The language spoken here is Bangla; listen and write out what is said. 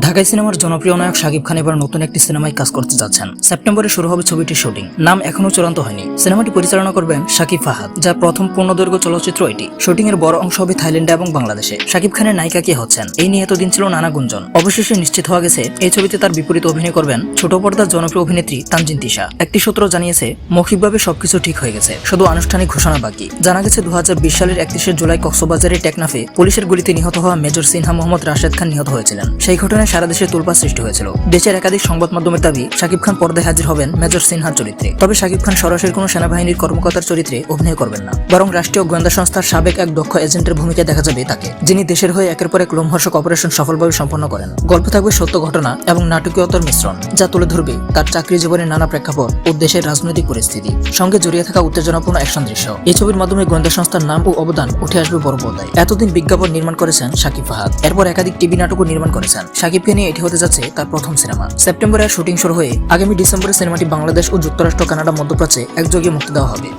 ঢাকাই সিনেমার জনপ্রিয় নায়ক শাকিব খান এবার নতুন একটি সিনেমায় কাজ করতে যাচ্ছেন। সেপ্টেম্বরে শুরু হবে ছবিটির শুটিং। নাম এখনো চূড়ান্ত হয়নি। সিনেমাটি পরিচালনা করবেন শাকিব ফাহাদ, যার প্রথম পূর্ণদৈর্ঘ্য চলচ্চিত্র এটি। শুটিং এর বড় অংশ হবে থাইল্যান্ডে এবং বাংলাদেশে। শাকিব খানের নায়িকা কে হচ্ছেন, এই নিয়ে এতদিন ছিল নানা গুঞ্জন। অবশেষে নিশ্চিত হওয়া গেছে এই ছবিতে তার বিপরীতে অভিনয় করবেন ছোট পর্দার জনপ্রিয় অভিনেত্রী তানজিন তিশা। একটি সূত্র জানিয়েছে মৌখিকভাবে সবকিছু ঠিক হয়ে গেছে, শুধু আনুষ্ঠানিক ঘোষণা বাকি। জানা গেছে 2020 সালের 31 জুলাই কক্সবাজারের টেকনাফে পুলিশের গুলিতে নিহত হওয়া মেজর সিনহা মোহাম্মদ রাশেদ খান নিহত হয়েছিলেন। সেই ঘটনায় সারা দেশে তোলপাড় সৃষ্টি হয়েছিল। দেশের একাধিক সংবাদ মাধ্যমের দাবি শাকিব খান পর্দায় হাজির হবেন মেজর সিনহার চরিত্রে। তবে শাকিব খান সরাসরি কোনো সেনাবাহিনীর কর্মকর্তার চরিত্রে অভিনয় করবেন না, বরং রাষ্ট্রীয় গোয়েন্দা সংস্থার সাবেক এক দক্ষ এজেন্টের ভূমিকায় দেখা যাবে তাকে, যিনি দেশের হয়ে একের পর এক লোমহর্ষক অপারেশন সফলভাবে সম্পন্ন করেন। গল্পে থাকবে সত্য ঘটনা এবং নাটকীয়তার মিশ্রণ, যা তুলে ধরবে তার চাকরি জীবনের নানা প্রেক্ষাপট ও দেশের রাজনৈতিক পরিস্থিতি, সঙ্গে জড়িয়ে থাকা উত্তেজনাপূর্ণ অ্যাকশন দৃশ্য। এই ছবির মাধ্যমে গোয়েন্দা সংস্থার নাম ও অবদান উঠে আসবে বড় পর্দায়। এতদিন বিজ্ঞাপন নির্মাণ করেছেন শাকিব ফাহাদ, এরপর একাধিক টিভি নাটকও নির্মাণ করেছেন। শাকিবকে নিয়ে এটি হতে যাচ্ছে তার প্রথম সিনেমা। সেপ্টেম্বরে শুটিং শুরু হয়ে আগামী ডিসেম্বরে সিনেমাটি বাংলাদেশ ও যুক্তরাষ্ট্র, কানাডা, মধ্যপ্রাচ্যে একযোগে মুক্তি দেওয়া হবে।